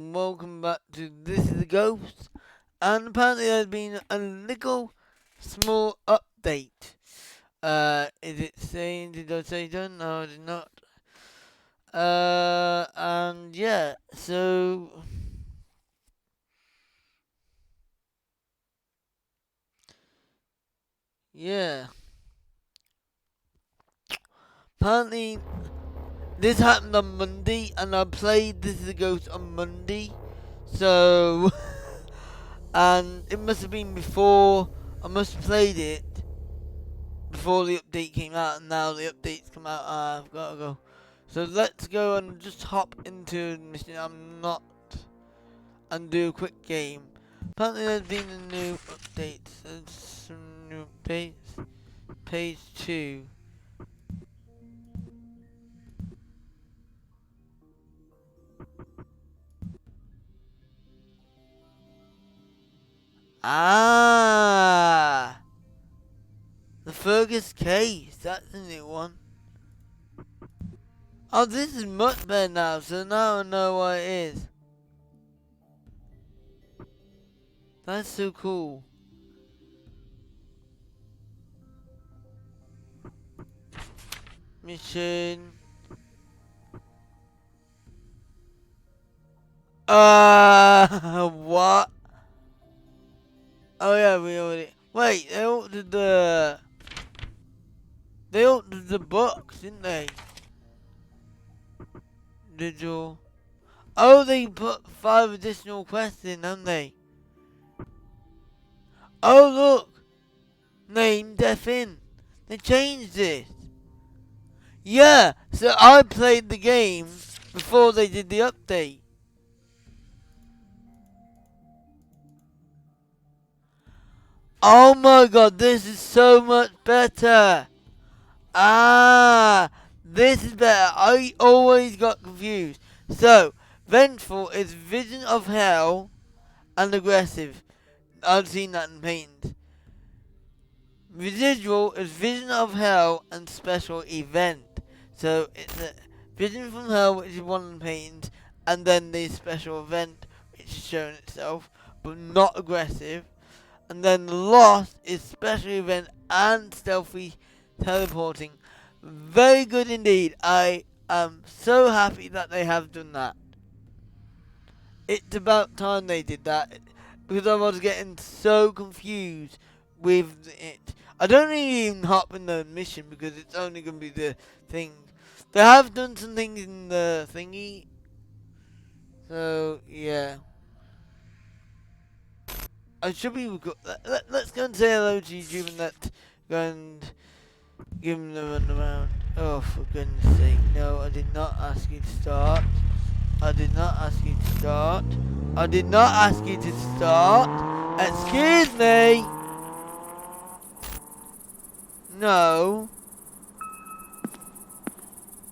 Welcome back to This is a Ghost. And apparently there's been a little small update. Is it saying, did I say done? No, I did not. And yeah, so, yeah. Apparently this happened on Monday, and I played This is a Ghost on Monday. So, and it must have been before, I must have played it before the update came out, and now the update's come out. I've got to go. So let's go and just hop into the mission. I'm not, and do a quick game. Apparently, there's been a new update. There's some new updates. Page 2. Ah! The Fergus case. That's a new one. Oh, this is much better now, so now I know what it is. That's so cool. Mission. What? Oh yeah, we already. Wait, they altered the box, didn't they? Did you? Oh, they put 5 additional quests in, haven't they? Oh look, name Death In. They changed it. Yeah, so I played the game before they did the update. Oh my god, this is so much better. Ah, this is better. I always got confused. So, Vengeful is Vision of Hell and Aggressive. I've seen that in paint. Residual is Vision of Hell and Special Event. So, it's a Vision from Hell, which is one in paint, and then the Special Event, which is showing itself, but not aggressive. And then Lost is Special Event and Stealthy Teleporting. Very good indeed. I am so happy that they have done that. It's about time they did that, because I was getting so confused with it. I don't really even hop in the mission because it's only going to be the thing. They have done some things in the thingy. So, yeah. I should be. Let's go and say hello to YouTube and let's go and give him the run around. Oh, for goodness sake. No, I did not ask you to start. I did not ask you to start. I did not ask you to start. Excuse me. No.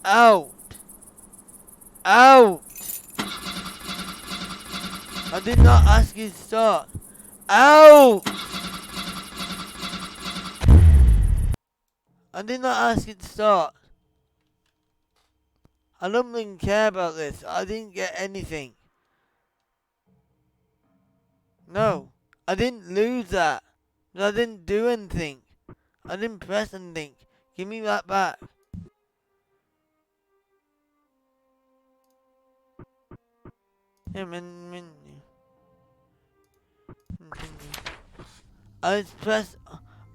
Out. Out. I did not ask you to start. Out. I did not ask you to start. I don't even care about this. I didn't get anything. No. I didn't lose that. I didn't do anything. I didn't press anything. Give me that back. I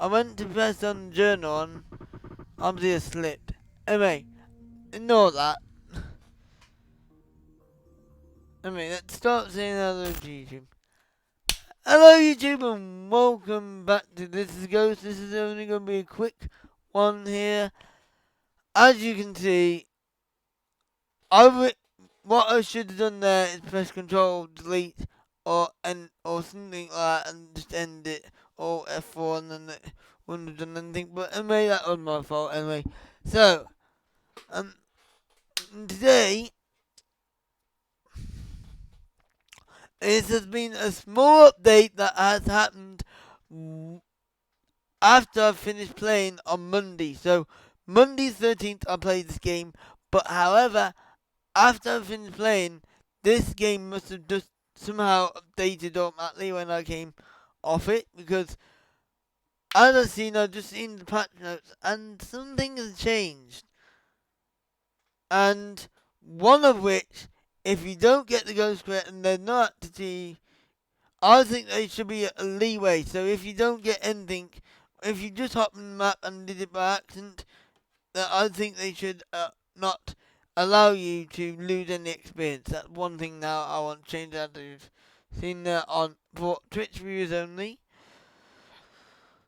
went to press on the journal and obviously it slipped. Anyway, ignore that. Anyway, let's start saying hello to YouTube. Hello YouTube and welcome back to This is Ghost. This is only going to be a quick one here. As you can see, what I should have done there is press Control Delete or something like that and just end it, or F4, and then it wouldn't have done anything. But anyway, that was my fault. Anyway, so today it has been a small update that has happened after I finished playing on Monday. So Monday 13th I played this game, but however, after I finished playing, this game must have just somehow updated automatically when I came off it, because as I've just seen the patch notes and some things have changed. And one of which, if you don't get the ghost crit and they're not to, I think they should be a leeway. So if you don't get anything, if you just hop on the map and did it by accident, then I think they should not allow you to lose any experience. That's one thing now I want to change that. I've seen that on for Twitch viewers only.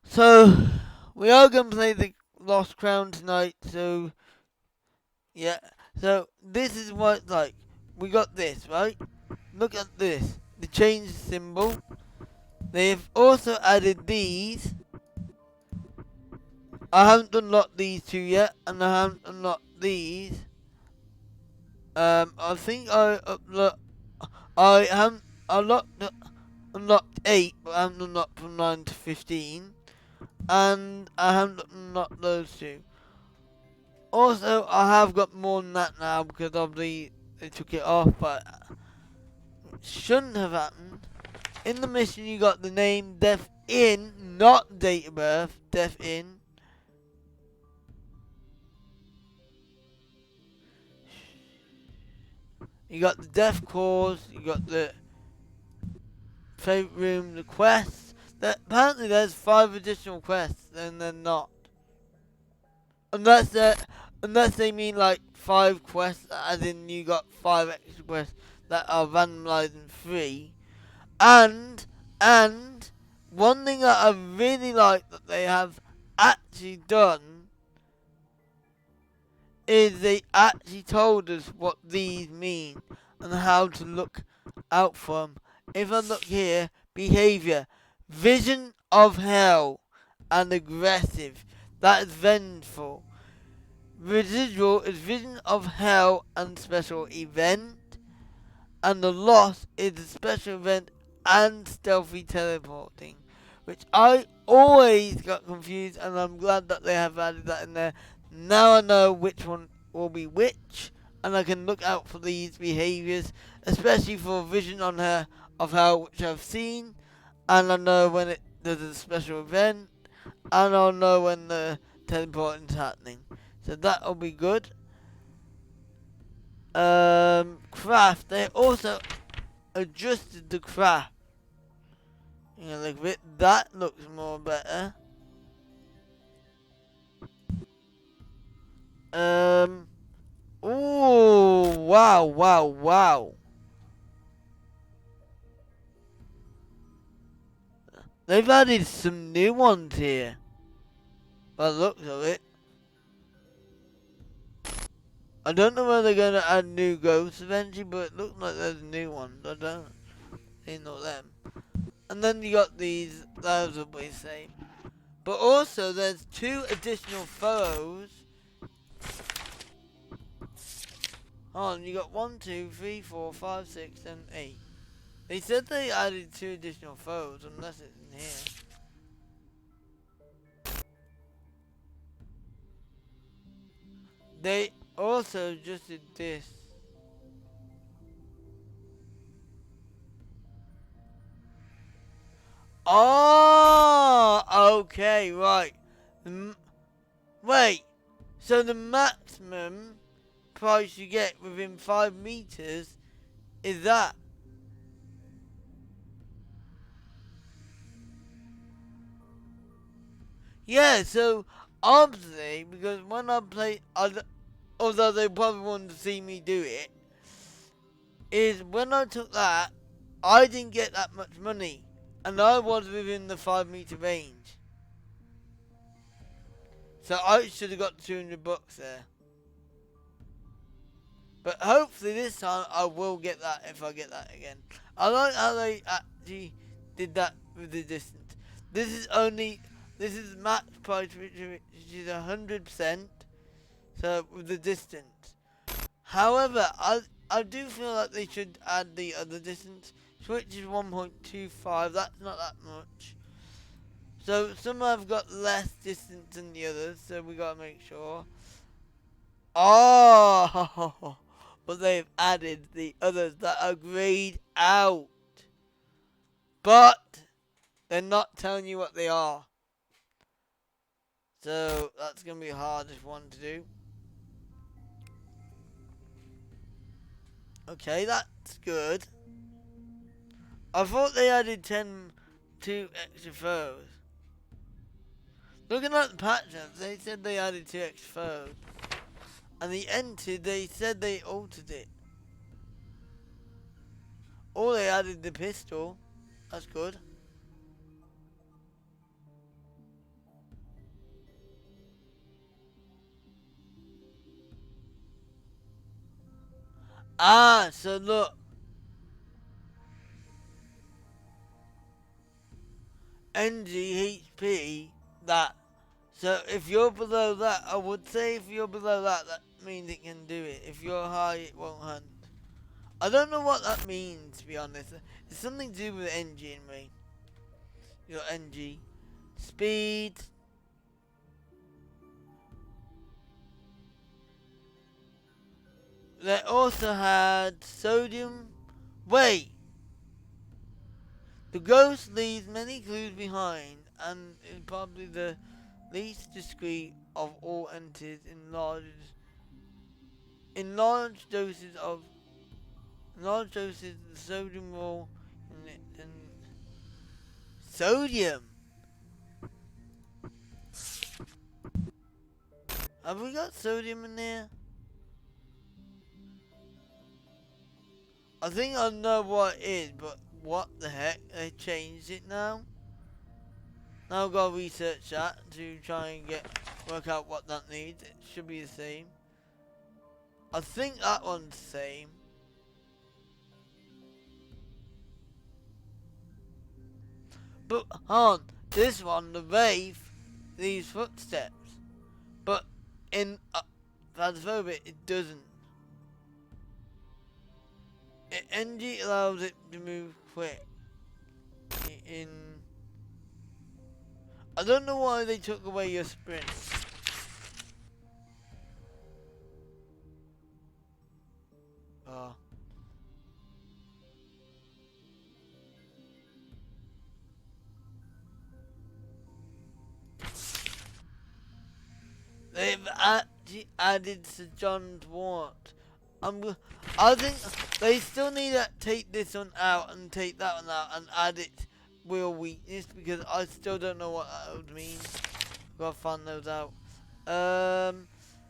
So we are going to play the Lost Crown tonight. So yeah. So this is what it's like. We got this, right? Look at this. The change symbol. They've also added these. I haven't unlocked these two yet, and I haven't unlocked these. I think I haven't unlocked 8, but I haven't unlocked from 9 to 15. And I haven't unlocked those two. Also, I have got more than that now because obviously they took it off, but it shouldn't have happened. In the mission, you got the name Death In, not date of birth, Death In. You got the death cause, you got the favourite room, the quests. Apparently there's 5 additional quests, and they're not. Unless they mean like 5 quests, as in you got 5 extra quests that are randomised and free. And one thing that I really like that they have actually done is they actually told us what these mean and how to look out for them. If I look here, behaviour, vision of hell, and aggressive. That is vengeful. Residual is vision of hell and special event. And the loss is a special event and stealthy teleporting, which I always got confused, and I'm glad that they have added that in there. Now I know which one will be which, and I can look out for these behaviours, especially for vision on her of hell, which I've seen, and I know when there's a special event, and I'll know when the teleporting is happening. So that'll be good. Craft, they also adjusted the craft. You know, look a bit. That looks more better. Ooh, wow. They've added some new ones here. By the looks of it. I don't know whether they're going to add new ghosts eventually, but it looks like there's new ones. I don't know them. And then you got these, those will be the same. But also, there's 2 additional photos. Hold on, you got 1, 2, 3, 4, 5, 6, 7, 8. They said they added 2 additional photos, unless it's in here. They also just did this. Oh, okay, right. Wait, so the maximum price you get within 5 meters is that? Yeah, so obviously, because when I play, although they probably wanted to see me do it, is when I took that, I didn't get that much money, and I was within the 5 meter range. So I should have got 200 bucks there. But hopefully this time I will get that if I get that again. I like how they actually did that with the distance. This is max price, which is 100%. So with the distance. However, I do feel like they should add the other distance, which is 1.25. That's not that much. So some have got less distance than the others, so we gotta make sure. Oh, but they've added the others that are grayed out. But they're not telling you what they are. So that's going to be hard if one to do. Okay, that's good. I thought they added 2 extra foes. Looking at the patch notes, they said they added 2 extra foes. And the entered, they said they altered it. Or they added the pistol. That's good. Ah, so look. NGHP, that. So if you're below that, I would say if you're below that, that means it can do it. If you're high, it won't hunt. I don't know what that means, to be honest. It's something to do with NG in me. Your NG. Speed. They also had sodium. Wait! The ghost leaves many clues behind and is probably the least discreet of all entities in large doses of the sodium will in sodium. Have we got sodium in there? I think I know what it is, but what the heck? They changed it now? Now I've got to research that to try and work out what that needs. It should be the same. I think that one's the same. But on this one, the Wraith, these footsteps. But in Phasmophobia, it doesn't. NG allows it to move quick. I don't know why they took away your sprint. Oh. They've actually added Sir John's Wort. I think they still need to take this one out and take that one out and add it real weakness, because I still don't know what that would mean. Gotta find those out.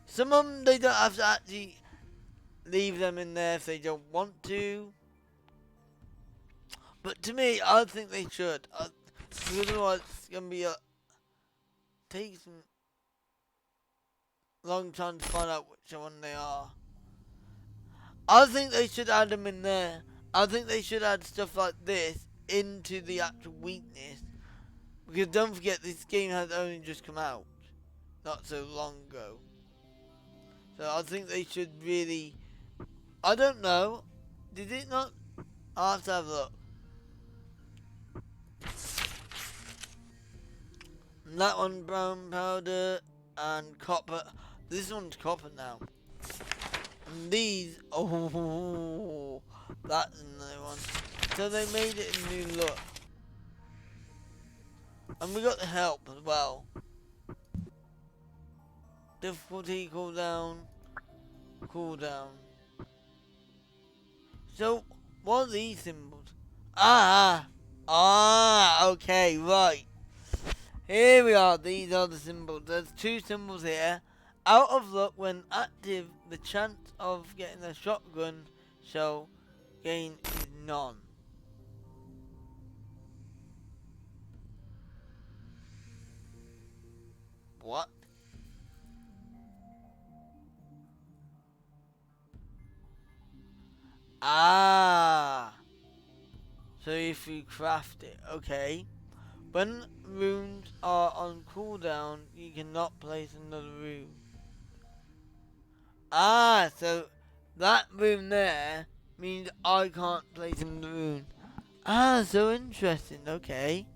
Some of them they don't have to actually leave them in there if they don't want to. But to me, I think they should. Otherwise, it's gonna be take some long time to find out which one they are. I think they should add them in there. I think they should add stuff like this into the actual weakness. Because don't forget, this game has only just come out. Not so long ago. So I think they should really... I don't know. Did it not? I'll have to have a look. And that one, brown powder and copper. This one's copper now. And these, oh, that's another one. So they made it a new look. And we got the help as well. Difficulty, cooldown. So, what are these symbols? Okay, right. Here we are, these are the symbols. There's 2 symbols here. Out of luck, when active, the chance of getting a shotgun shell gain is none. What? So if you craft it, okay. When runes are on cooldown, you cannot place another rune. So that rune there means I can't place another rune. So interesting, okay.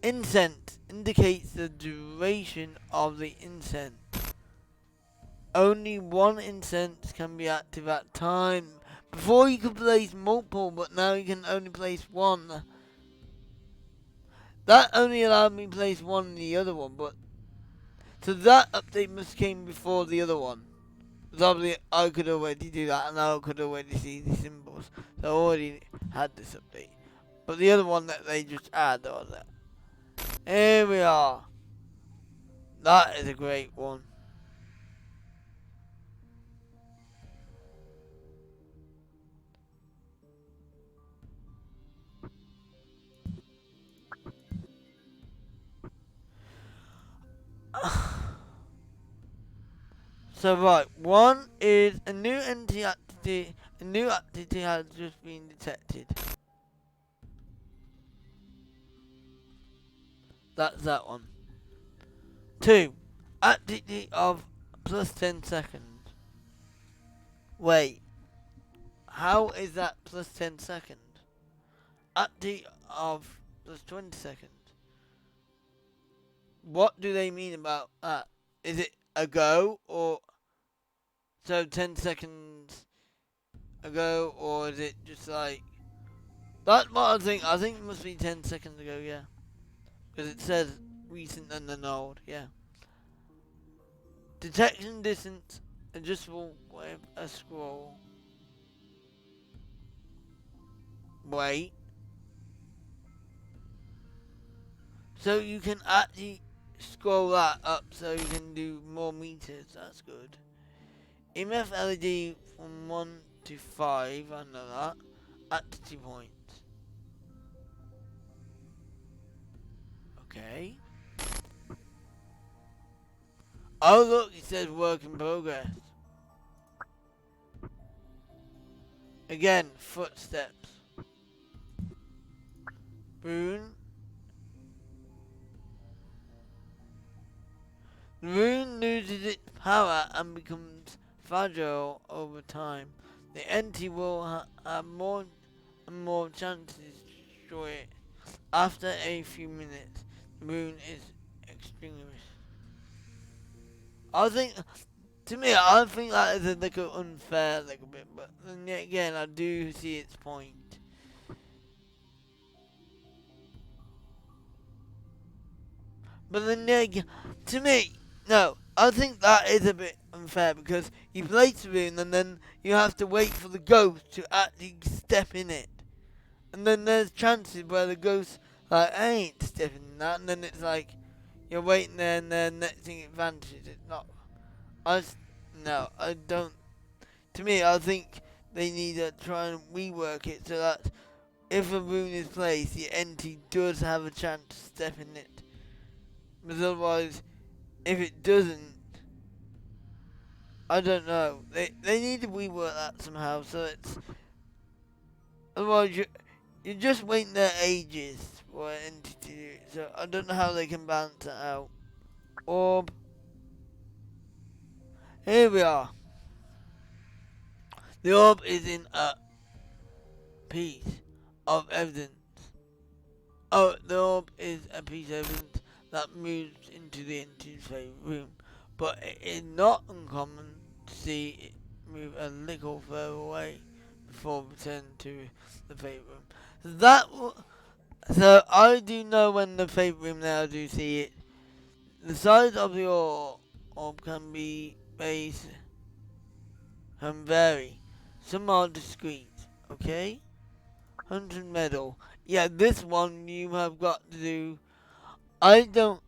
Incense indicates the duration of the incense. Only one incense can be active at a time. Before you could place multiple, but now you can only place one. That only allowed me to place one in the other one, but so that update must came before the other one. Because obviously I could already do that, and I could already see the symbols. So I already had this update. But the other one that they just add on that. Here we are. That is a great one. So right, one is a new entity activity. A new activity has just been detected. That's that one. 2. Activity of plus 10 seconds. Wait, how is that plus 10 seconds? Activity of plus 20 seconds. What do they mean about that? Is it a go or so 10 seconds ago, or is it just like that's what I think? I think it must be 10 seconds ago, yeah. Because it says recent and then old, yeah. Detection distance adjustable with a scroll. Wait. So you can actually scroll that up so you can do more meters. That's good. EMF LED from 1 to 5. I know that. Activity points. Okay. Oh look, it says work in progress. Again, footsteps. Rune. The rune loses its power and becomes fragile over time. The entity will have more and more chances to destroy it. After a few minutes, the rune is extinguished. I think, to me, I think that is a little unfair, little bit, but then yet again, I do see its point. But then again, to me, no, I think that is a bit unfair because you place the rune and then you have to wait for the ghost to actually step in it. And then there's chances where the ghost, like, ain't stepping in that, and then it's like, you're waiting there and then next thing it vanishes. It's not. No, I don't. To me, I think they need to try and rework it so that if a rune is placed, the entity does have a chance to step in it. Because otherwise, if it doesn't, I don't know. They need to rework that somehow so it's. Otherwise, you're just waiting there ages for an entity to do it. So I don't know how they can balance it out. Orb. Here we are. The orb is in a piece of evidence. Oh, the orb is a piece of evidence that moves into the entity's favourite room. But it is not uncommon to see it move a little further away before returning to the favourite room. So I do know when the favourite room now I do see it. The size of the orb can be based and vary. Some are discrete, okay? 100 medal. Yeah, this one you have got to do. I don't.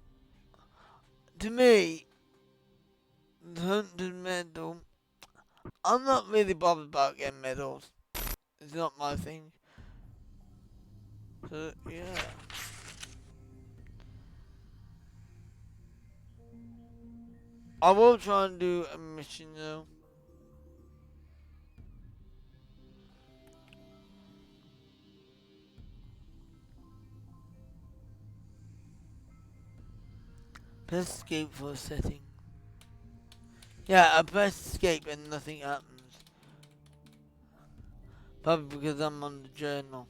To me, the 100 medal. I'm not really bothered about getting medals. It's not my thing. So, yeah. I will try and do a mission though. Press escape for a setting. Yeah, I press escape and nothing happens. Probably because I'm on the journal.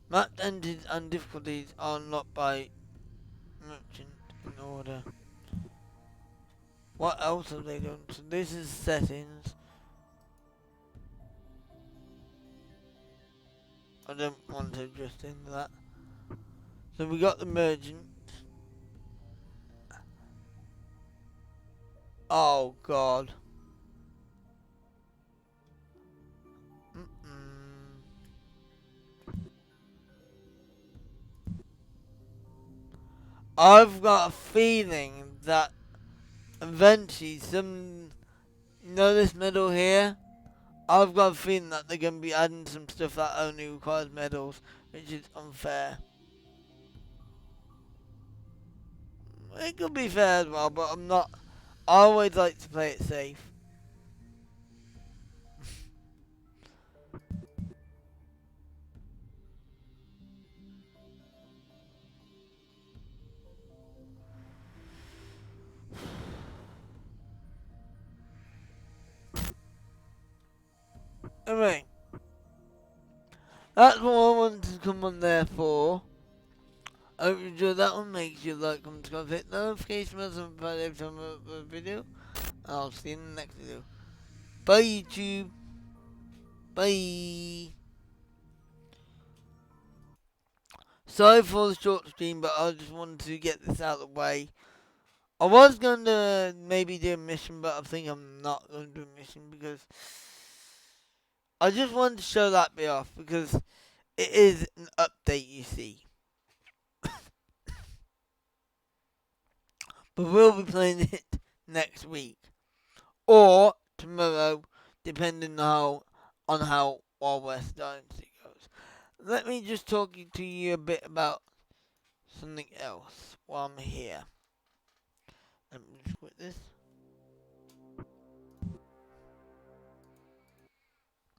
Mapped entities and difficulties are unlocked by merchant in order. What else have they done? So this is settings. I don't want to just into that. So we got the merchant. Oh god. Mm-mm. I've got a feeling that eventually this medal here? I've got a feeling that they're going to be adding some stuff that only requires medals, which is unfair. It could be fair as well, but I'm not. I always like to play it safe. Anyway, that's what I wanted to come on there for. I hope you enjoyed that one. Make sure you like, comment, subscribe, hit notification bells and every time I upload a video. And I'll see you in the next video. Bye YouTube. Bye. Sorry for the short stream, but I just wanted to get this out of the way. I was going to maybe do a mission, but I think I'm not going to do a mission because I just wanted to show that bit off because it is an update, you see. But we'll be playing it next week or tomorrow, depending on how Wild West Dynasty goes. Let me just talk to you a bit about something else while I'm here. Let me just quit this.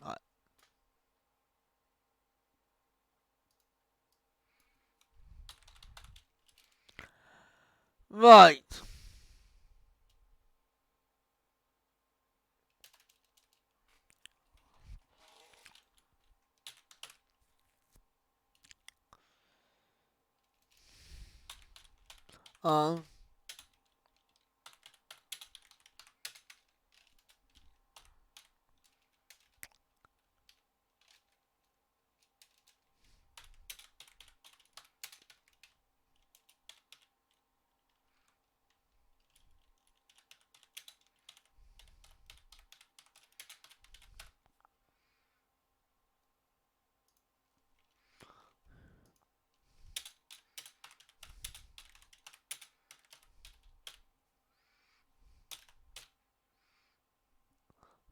Right. Right. Um.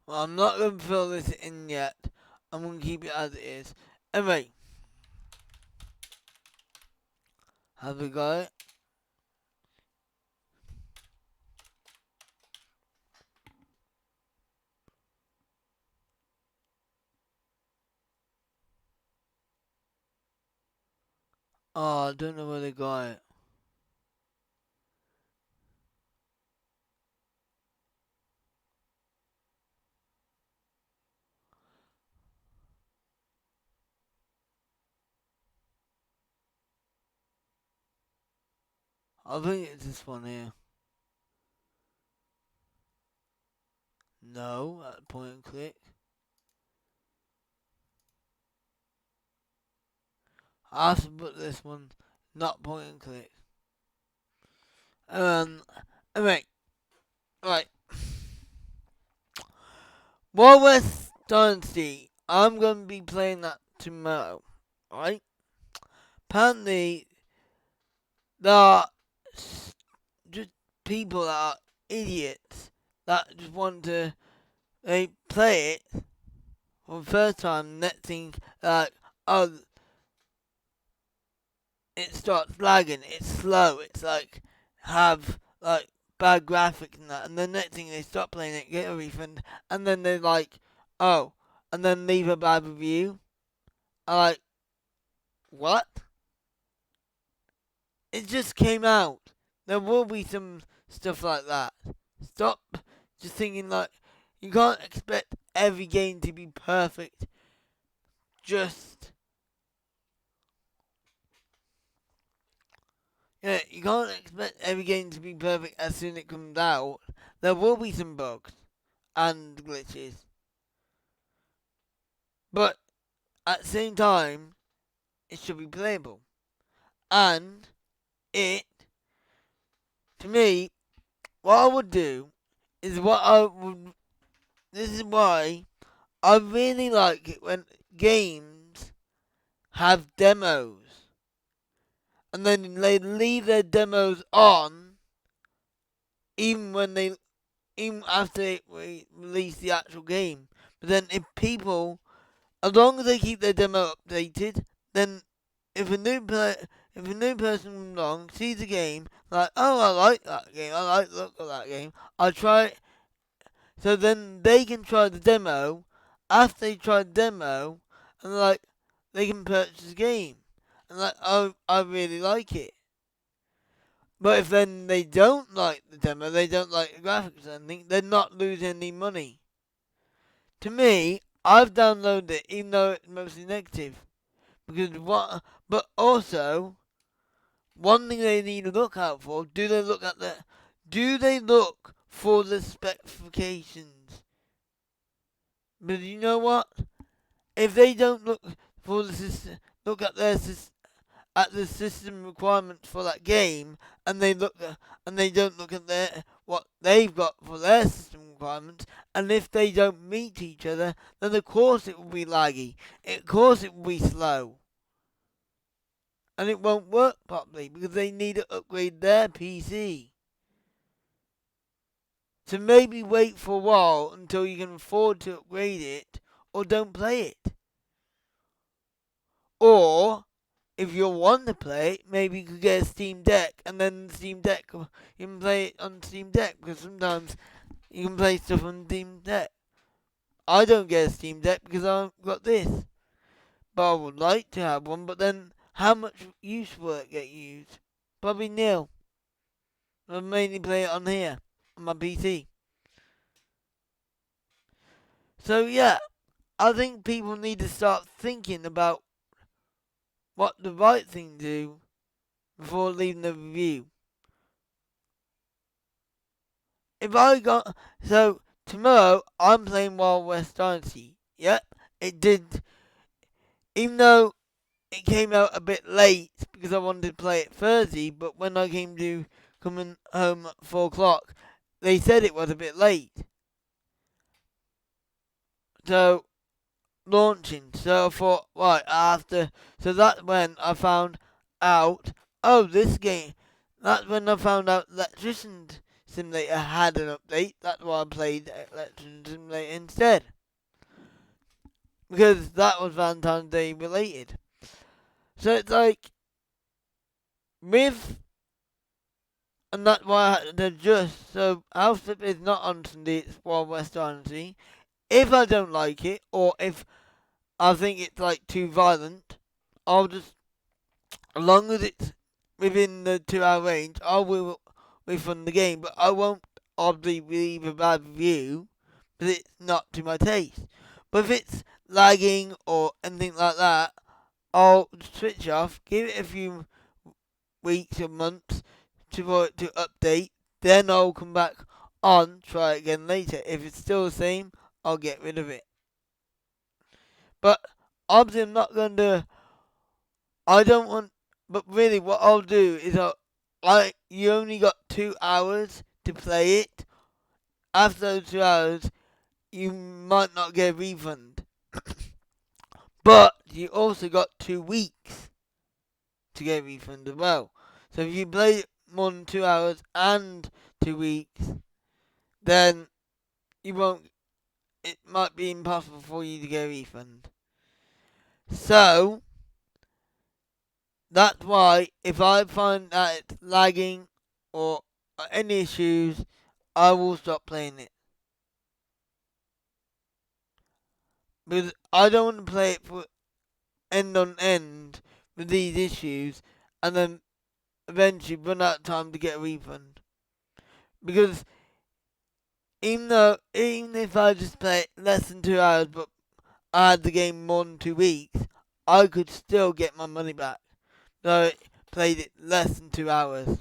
Well, I'm not going to fill this in yet. I'm going to keep it as it is. Anyway. Have we got it? Oh, I don't know where they got it. I think it's this one here. No, at point and click. I have to put this one, not point and click. Anyway, right. Wild West Dynasty, I'm going to be playing that tomorrow, right? Apparently, there are just people that are idiots that just want to, they play it for the first time, next thing, like, oh, it starts lagging, it's slow, it's like, have, like, bad graphics and that, and the next thing they stop playing it, get a refund, and then they're like, oh, and then leave a bad review. I'm like, what? It just came out. There will be some stuff like that. Stop just thinking like, you can't expect every game to be perfect. Just Yeah, you can't expect every game to be perfect as soon as it comes out. There will be some bugs and glitches. But at the same time, it should be playable. And it, to me, what I would do is what I would. This is why I really like it when games have demos. And then they leave their demos on even when they even after they release the actual game. But then if people, as long as they keep their demo updated, then if a new person comes along, sees the game, like, oh, I like that game, I like the look of that game, I'll try it. So then they can try the demo. After they try the demo, and like, they can purchase the game. And like, oh, I really like it. But if then they don't like the demo, they don't like the graphics or anything, they're not losing any money. To me, I've downloaded it even though it's mostly negative. But also, one thing they need to look out for, do they look for the specifications? But you know what? If they don't look for the system, look at at the system requirements for that game, and they don't look at what they've got for their system requirements, and if they don't meet each other, then of course it will be laggy. Of course it will be slow. And it won't work properly because they need to upgrade their PC. So maybe wait for a while until you can afford to upgrade it, or don't play it. Or, if you want to play it, maybe you could get a Steam Deck, and then Steam Deck, you can play it on Steam Deck, because sometimes you can play stuff on Steam Deck. I don't get a Steam Deck because I've got this. But I would like to have one, but then how much use will it get used? Probably nil. I'll mainly play it on here, on my PC. So yeah, I think people need to start thinking about what the right thing to do before leaving the review. So tomorrow I'm playing Wild West Dynasty. Yep, it did. Even though it came out a bit late because I wanted to play it Thursday, but when I came to coming home at 4 o'clock, they said it was a bit late. So launching. So I thought, right, so that's when I found out, oh, this game, that's when I found out Electrician Simulator had an update. That's why I played Electrician Simulator instead. Because that was Valentine's Day related. So it's like, and that's why I had to adjust. So House Flip is not on Sunday, it's Wild West Dynasty. If I don't like it, or if I think it's like too violent, I'll just, as long as it's within the 2 hour range, I will refund the game, but I won't obviously leave a bad review, but it's not to my taste. But if it's lagging or anything like that, I'll switch off, give it a few weeks or months for it to update, then I'll come back on, try it again later. If it's still the same, I'll get rid of it. But obviously I'm not going to, but really what I'll do is you only got 2 hours to play it. After those 2 hours, you might not get a refund. But you also got 2 weeks to get a refund as well. So if you play it more than 2 hours and 2 weeks, then it might be impossible for you to get a refund. So, that's why if I find that it's lagging or any issues, I will stop playing it. Because I don't want to play it for end on end with these issues and then eventually run out of time to get a refund. Because even if I just play it less than 2 hours but I had the game more than 2 weeks, I could still get my money back. So played it less than 2 hours.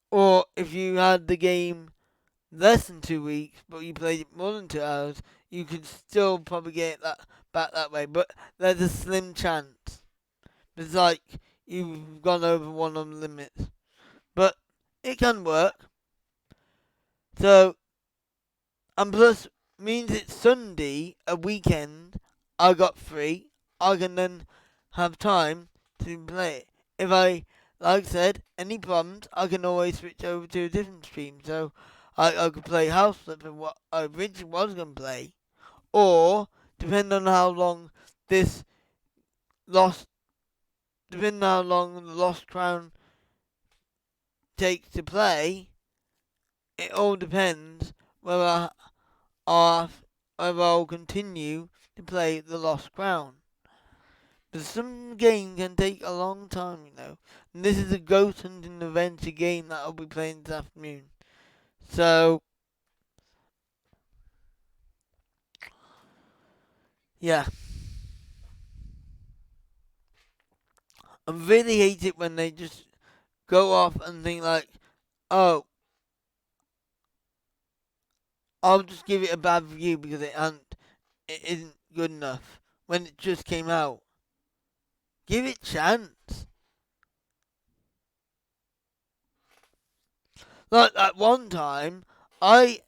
Or if you had the game less than 2 weeks, but you played it more than 2 hours, you could still probably get that back that way. But there's a slim chance. It's like you've gone over one of the limits. But it can work. So, and plus, means it's Sunday, a weekend, I got free. I can then have time to play it. If I, like I said, any problems, I can always switch over to a different stream. So, I could play House Flipper, what I originally was going to play. Or, depending on how long this lost, depending on how long the Lost Crown takes to play, it all depends whether I'll continue to play the Lost Crown. But some games can take a long time, you know. And this is a ghost hunting adventure game that I'll be playing this afternoon. So, yeah. I really hate it when they just go off and think like, oh, I'll just give it a bad review because it isn't good enough when it just came out. Give it a chance. Like at one time, I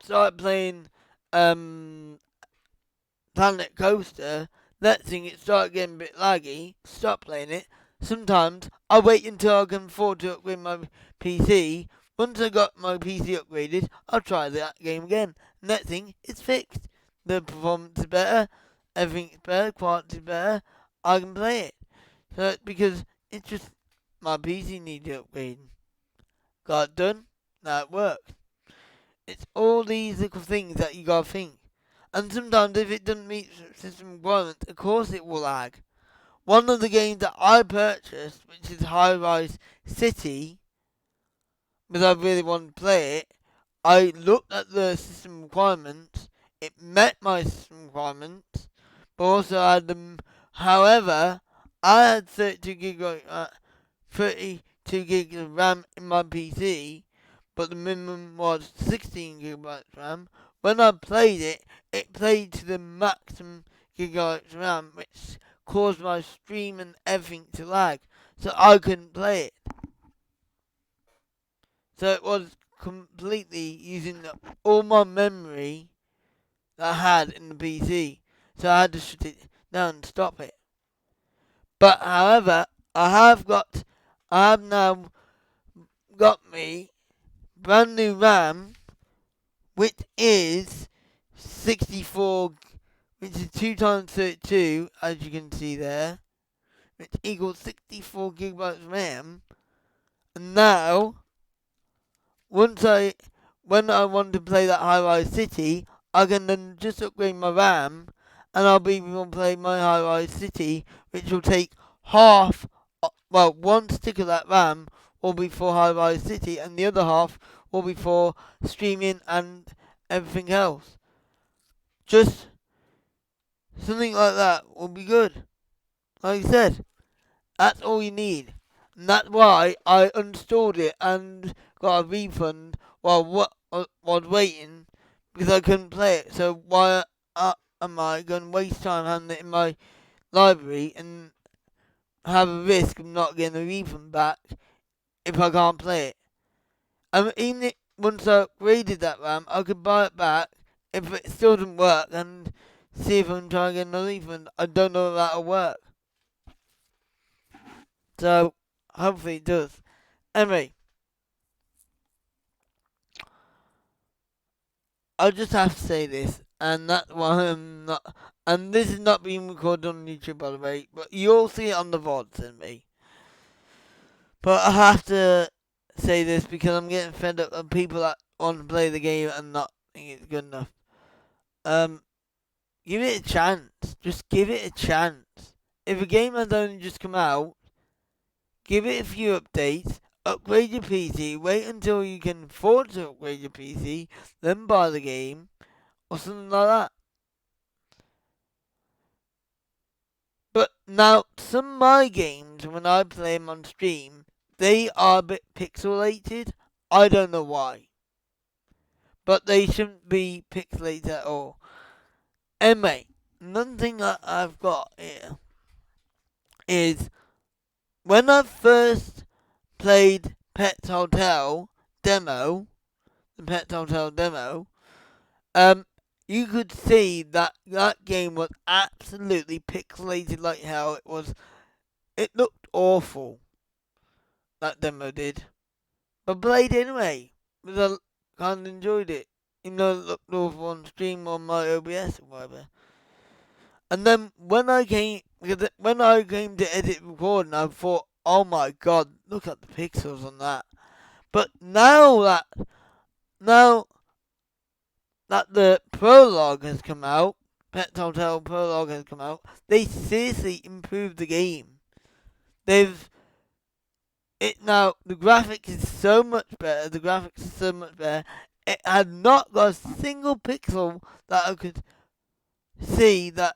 started playing Planet Coaster. That thing, it started getting a bit laggy. Stop playing it. Sometimes I wait until I can afford to upgrade my PC. Once I got my PC upgraded, I'll try that game again. And that thing, it's fixed. The performance is better. Everything's better. Quality is better. I can play it. So because it's just my PC needs upgrading. Got it done. Now it works. It's all these little things that you gotta think. And sometimes if it doesn't meet system requirements, of course it will lag. One of the games that I purchased, which is High Rise City, because I really wanted to play it, I looked at the system requirements, it met my system requirements, but also I had them. However, I had 32 gigs of RAM in my PC, but the minimum was 16 gigabytes RAM. When I played it, it played to the maximum gigabytes RAM, which caused my stream and everything to lag, so I couldn't play it. So it was completely using all my memory that I had in the PC, so I had to shut it down and stop it. But however, I have now got me brand new RAM, which is 64, which is 2 times 32, as you can see there, which equals 64 gigabytes of RAM. And now, when I want to play that High Rise City, I can then just upgrade my RAM, and I'll be able to play my High Rise City, which will take half, well, one stick of that RAM will be for High Rise City, and the other half will be for streaming and everything else. Just something like that will be good. Like I said, that's all you need. And that's why I uninstalled it and got a refund while was waiting, because I couldn't play it. So why am I going to waste time having it in my library and have a risk of not getting a refund back if I can't play it? And even once I upgraded that RAM, I could buy it back if it still doesn't work and see if I can try and get another refund. I don't know if that'll work. So, hopefully it does. Anyway, I just have to say this, and that's why I'm not. And this is not being recorded on YouTube, by the way, but you'll see it on the VODs in me. But I have to say this because I'm getting fed up of people that want to play the game and not think it's good enough. Give it a chance. Just give it a chance. If a game has only just come out, give it a few updates, upgrade your PC, wait until you can afford to upgrade your PC, then buy the game, or something like that. But now, some of my games, when I play them on stream, they are a bit pixelated. I don't know why. But they shouldn't be pixelated at all. Anyway, another thing that I've got here is when I first played Pet Hotel demo, the Pet Hotel demo, you could see that that game was absolutely pixelated like hell. It looked awful. That demo did, but played anyway because I kind of enjoyed it. Even though it looked awful on stream on my OBS or whatever. And then when I came to edit recording, I thought, oh my god, look at the pixels on that. But now that the prologue has come out, Pet Hotel prologue has come out, they seriously improved the game. They've it now the graphics is so much better. The graphics is so much better. It had not got a single pixel that I could see that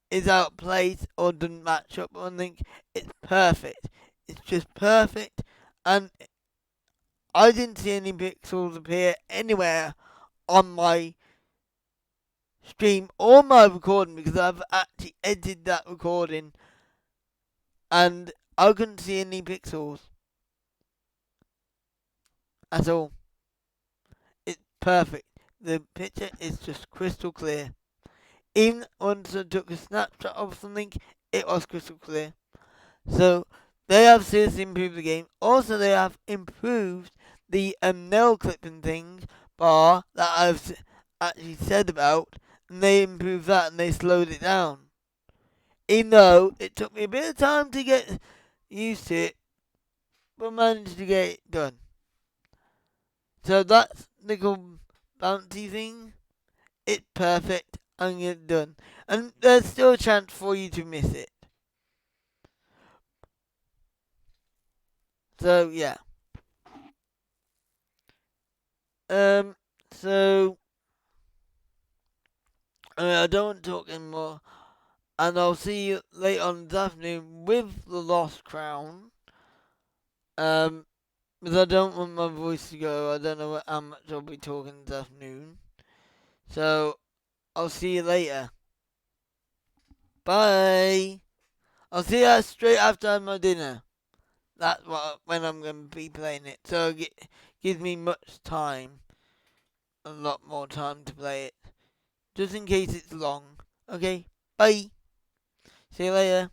is out of place or doesn't match up. I think it's perfect. It's just perfect, and I didn't see any pixels appear anywhere on my stream or my recording because I've actually edited that recording, and I couldn't see any pixels at all. It's perfect. The picture is just crystal clear. Even once I took a snapshot of something, it was crystal clear. So they have seriously improved the game. Also, they have improved the nail clipping thing bar that I've actually said about, and they improved that and they slowed it down. Even though it took me a bit of time to get used to it, but managed to get it done. So that's little bounty thing. It's perfect and get done. And there's still a chance for you to miss it. So yeah. So I don't want to talk anymore. And I'll see you later on this afternoon with the Lost Crown. Because I don't want my voice to go. I don't know how much I'll be talking this afternoon. So I'll see you later. Bye. I'll see you straight after my dinner. That's when I'm going to be playing it. So it gives me much time. A lot more time to play it. Just in case it's long. Okay, bye. See you later.